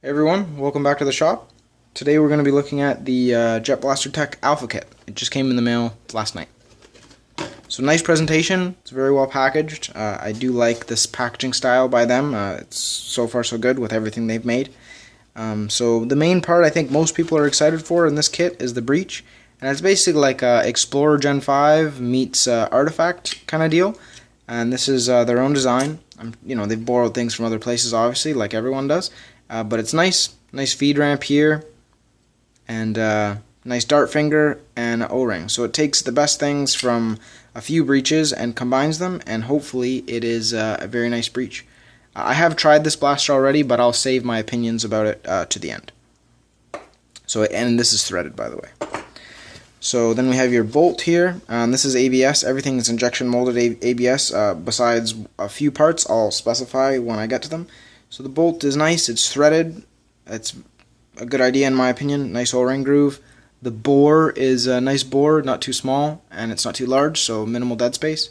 Hey everyone, welcome back to the shop. Today we're going to be looking at the Jet Blaster Tech Alpha Kit. It just came in the mail last night. So nice presentation, it's very well packaged. I do like this packaging style by them. It's so far so good with everything they've made. So the main part I think most people are excited for in this kit is the breach. And it's basically like Explorer Gen 5 meets Artifact kind of deal. And this is their own design. They've borrowed things from other places obviously, like everyone does. But it's nice feed ramp here, and nice dart finger and O-ring. So it takes the best things from a few breaches and combines them, and hopefully it is a very nice breach. I have tried this blaster already, but I'll save my opinions about it to the end. And this is threaded, by the way. So then we have your bolt here. This is ABS. Everything is injection molded ABS, besides a few parts I'll specify when I get to them. So the bolt is nice, it's threaded, it's a good idea in my opinion, nice O-ring groove. The bore is a nice bore, not too small, and it's not too large, so minimal dead space.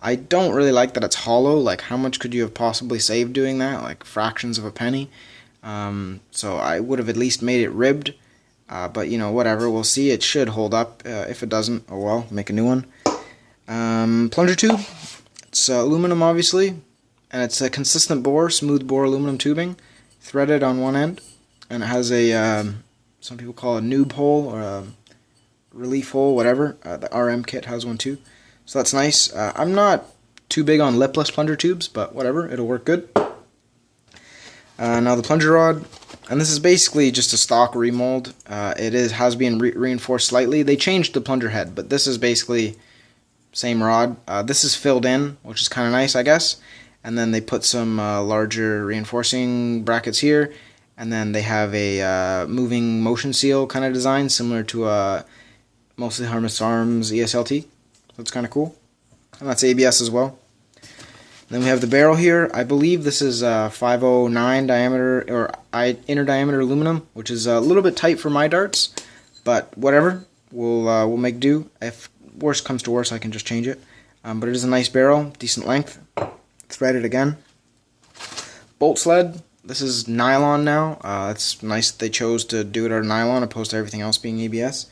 I don't really like that it's hollow, like how much could you have possibly saved doing that, like fractions of a penny. So I would have at least made it ribbed, but whatever, we'll see. It should hold up. If it doesn't, oh well, make a new one. Plunger tube, it's aluminum obviously. And it's a consistent bore, smooth bore aluminum tubing, threaded on one end, and it has a, some people call it a noob hole, or a relief hole, whatever. The RM kit has one too, so that's nice. I'm not too big on lipless plunger tubes, but whatever, it'll work good. Now the plunger rod, and this is basically just a stock remold. Has been reinforced slightly. They changed the plunger head, but this is basically same rod. This is filled in, which is kind of nice, I guess. And then they put some larger reinforcing brackets here, and then they have a moving motion seal kind of design, similar to a mostly Harness Arms ESLT. That's kind of cool. And that's ABS as well. And then we have the barrel here. I believe this is 509 diameter, or inner diameter aluminum, which is a little bit tight for my darts, but whatever, we'll make do. If worst comes to worst, I can just change it. But it is a nice barrel, decent length. Threaded again. Bolt sled. This is nylon now. It's nice that they chose to do it out of nylon opposed to everything else being ABS.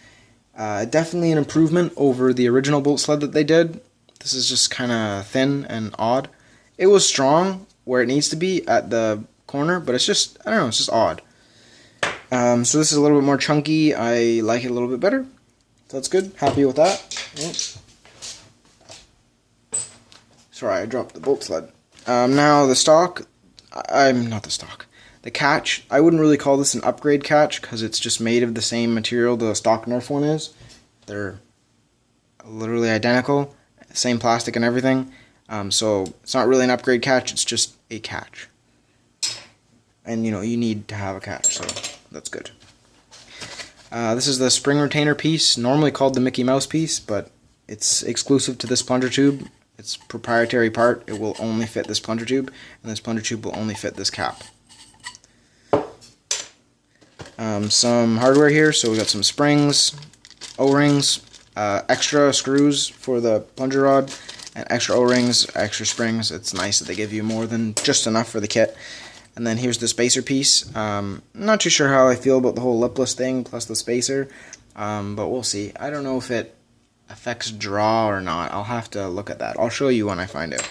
Definitely an improvement over the original bolt sled that they did. This is just kind of thin and odd. It was strong where it needs to be at the corner, but it's just, I don't know, it's just odd. So this is a little bit more chunky. I like it a little bit better. So that's good. Happy with that. Yep. Sorry, I dropped the bolt sled. Now the stock, the catch, I wouldn't really call this an upgrade catch because it's just made of the same material the stock Nerf one is. They're literally identical, same plastic and everything. So it's not really an upgrade catch, it's just a catch. And you need to have a catch, so that's good. This is the spring retainer piece, normally called the Mickey Mouse piece, but it's exclusive to this plunger tube. It's a proprietary part. It will only fit this plunger tube, and this plunger tube will only fit this cap. Some hardware here, so we got some springs, O-rings, extra screws for the plunger rod, and extra O-rings, extra springs. It's nice that they give you more than just enough for the kit. And then here's the spacer piece. Not too sure how I feel about the whole lipless thing plus the spacer, but we'll see. I don't know if it affects draw or not. I'll have to look at that. I'll show you when I find out.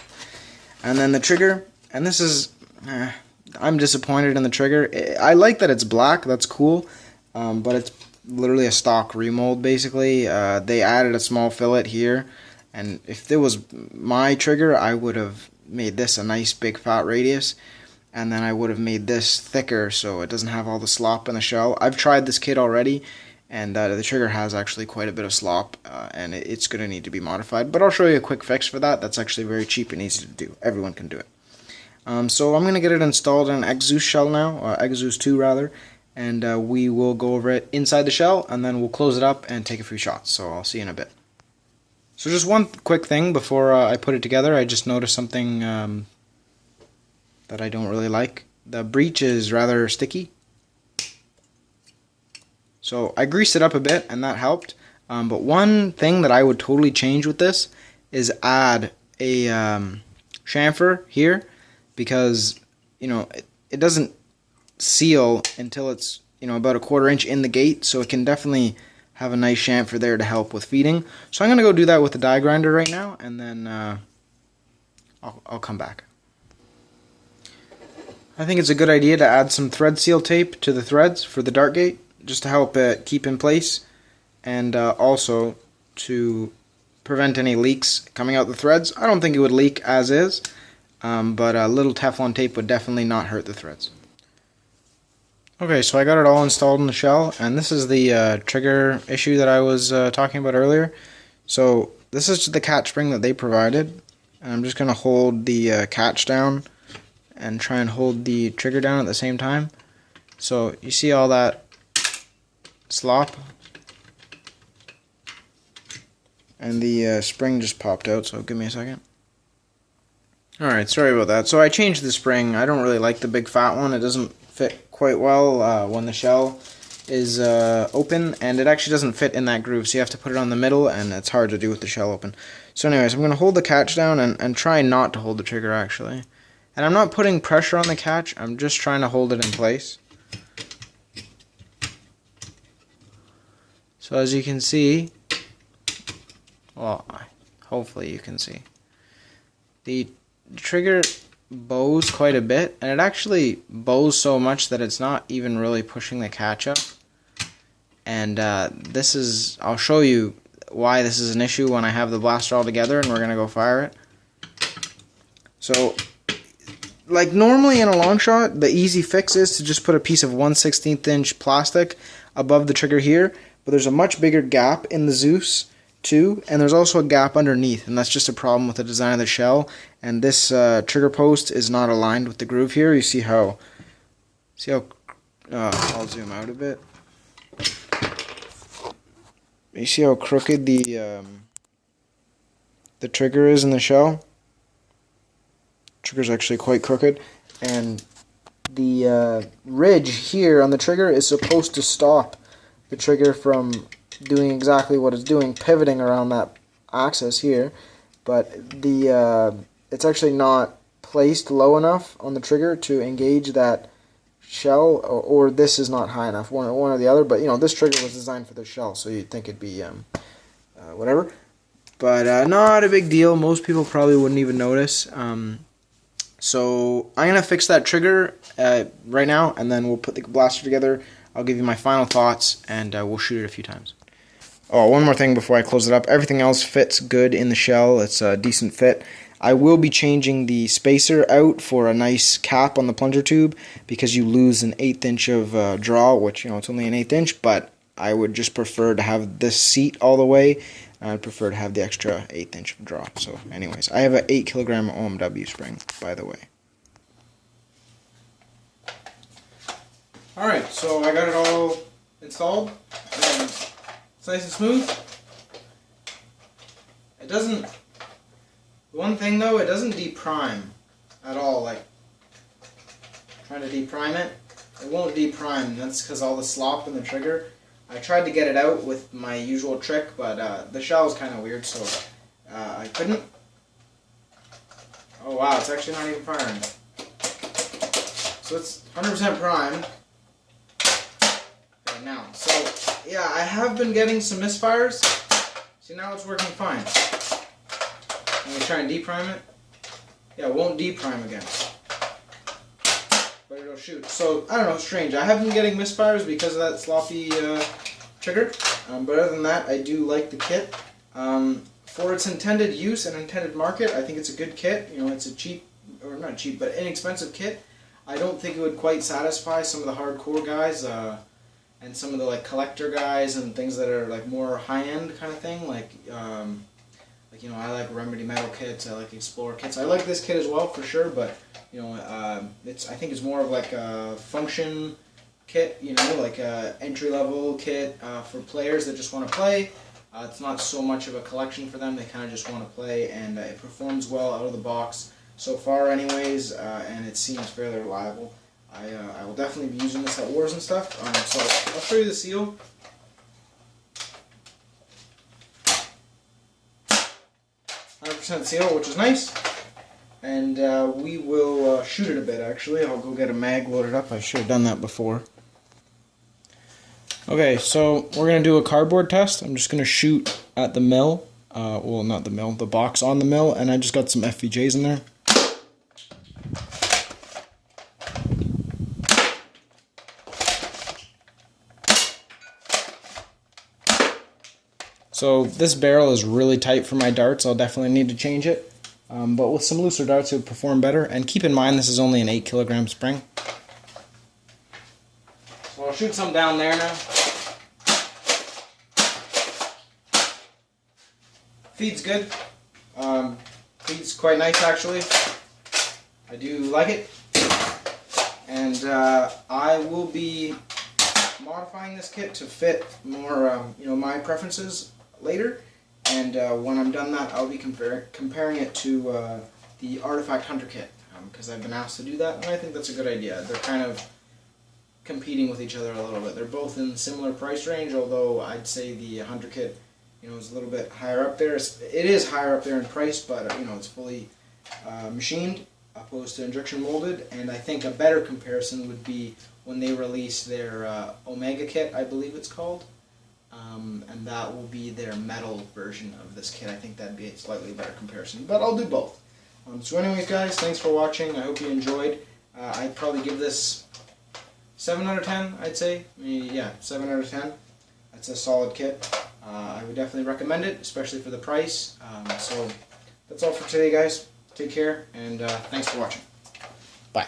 And then the trigger, and this is, I'm disappointed in the trigger. I like that it's black, that's cool, but it's literally a stock remold basically. They added a small fillet here, and if it was my trigger, I would have made this a nice big fat radius, and then I would have made this thicker so it doesn't have all the slop in the shell. I've tried this kit already, and the trigger has actually quite a bit of slop, and it's going to need to be modified. But I'll show you a quick fix for that. That's actually very cheap and easy to do. Everyone can do it. So I'm going to get it installed in an Exus shell now, Exus 2 rather, and we will go over it inside the shell, and then we'll close it up and take a few shots. So I'll see you in a bit. So just one quick thing before I put it together. I just noticed something that I don't really like. The breech is rather sticky. So I greased it up a bit, and that helped. But one thing that I would totally change with this is add a chamfer here, because it doesn't seal until it's, you know, about a 1/4 inch in the gate, so it can definitely have a nice chamfer there to help with feeding. So I'm going to go do that with the die grinder right now, and then I'll come back. I think it's a good idea to add some thread seal tape to the threads for the dart gate, just to help it keep in place, and also to prevent any leaks coming out the threads. I don't think it would leak as is, but a little Teflon tape would definitely not hurt the threads. Okay, so I got it all installed in the shell, and this is the trigger issue that I was talking about earlier. So this is the catch spring that they provided, and I'm just going to hold the catch down and try and hold the trigger down at the same time. So you see all that slop, and the spring just popped out, so give me a second. Alright, sorry about that. So I changed the spring. I don't really like the big fat one. It doesn't fit quite well when the shell is open, and it actually doesn't fit in that groove, so you have to put it on the middle, and it's hard to do with the shell open. So anyways, I'm going to hold the catch down and try not to hold the trigger, actually. And I'm not putting pressure on the catch, I'm just trying to hold it in place. So as you can see, well, hopefully you can see, the trigger bows quite a bit, and it actually bows so much that it's not even really pushing the catch up. And this is, I'll show you why this is an issue when I have the blaster all together and we're going to go fire it. So, like normally in a long shot, the easy fix is to just put a piece of 1/16 inch plastic above the trigger here, but there's a much bigger gap in the Zeus too, and there's also a gap underneath, and that's just a problem with the design of the shell. And this trigger post is not aligned with the groove here. You see how I'll zoom out a bit. You see how crooked the trigger is in the shell? Trigger's actually quite crooked, and the ridge here on the trigger is supposed to stop the trigger from doing exactly what it's doing, pivoting around that axis here, but it's actually not placed low enough on the trigger to engage that shell, or this is not high enough, one or the other. But you know, this trigger was designed for the shell, so you'd think it'd be whatever, but not a big deal. Most people probably wouldn't even notice. So I'm gonna fix that trigger right now, and then we'll put the blaster together. I'll give you my final thoughts, and we'll shoot it a few times. Oh, one more thing before I close it up. Everything else fits good in the shell. It's a decent fit. I will be changing the spacer out for a nice cap on the plunger tube, because you lose an 1/8 inch of draw, which, you know, it's only an 1/8 inch, but I would just prefer to have this seat all the way. I'd prefer to have the extra 1/8 inch of draw. So anyways, I have an 8 kilogram OMW spring, by the way. Alright, so I got it all installed, and it's nice and smooth. It doesn't, one thing though, it doesn't deprime at all. Like, trying to deprime it, it won't deprime. That's because all the slop in the trigger. I tried to get it out with my usual trick, but the shell is kind of weird, so I couldn't. Oh wow, it's actually not even firing. So it's 100% primed. Okay, now, so yeah, I have been getting some misfires. See, now it's working fine. Let me try and deprime it. Yeah, it won't deprime again, but it'll shoot. So, I don't know, strange. I have been getting misfires because of that sloppy trigger, but other than that, I do like the kit. For its intended use and intended market, I think it's a good kit. You know, it's a cheap, or not cheap, but inexpensive kit. I don't think it would quite satisfy some of the hardcore guys, and some of the like collector guys and things that are like more high-end kind of thing, like you know, I like Remedy Metal kits, I like Explorer kits. I like this kit as well for sure, but you know, I think it's more of like a function kit, you know, like a entry-level kit for players that just want to play. It's not so much of a collection for them. They kind of just want to play, and it performs well out of the box so far, anyways, and it seems fairly reliable. I will definitely be using this at wars and stuff. So I'll show you the seal. 100% seal, which is nice. and we will shoot it a bit. Actually, I'll go get a mag loaded up. I should have done that before. Okay, so we're going to do a cardboard test. I'm just going to shoot at the mill. Well, not the mill, the box on the mill, and I just got some FVJs in there. So this barrel is really tight for my darts. I'll definitely need to change it. But with some looser darts it would perform better. And keep in mind this is only an 8 kilogram spring. So I'll shoot some down there now. Feed's good. Feed's quite nice actually. I do like it. And I will be modifying this kit to fit more my preferences later, and when I'm done that I'll be comparing it to the Artifact Hunter kit, because I've been asked to do that, and I think that's a good idea. They're kind of competing with each other a little bit. They're both in similar price range, although I'd say the Hunter kit is a little bit higher up there. It is higher up there in price, but it's fully machined opposed to injection molded, and I think a better comparison would be when they release their Omega kit, I believe it's called, and that will be their metal version of this kit. I think that'd be a slightly better comparison, but I'll do both. So anyways guys, thanks for watching. I hope you enjoyed. I'd probably give this 7 out of 10, I'd say. Yeah, 7 out of 10. That's a solid kit. I would definitely recommend it, especially for the price. So that's all for today guys. Take care, and thanks for watching. Bye.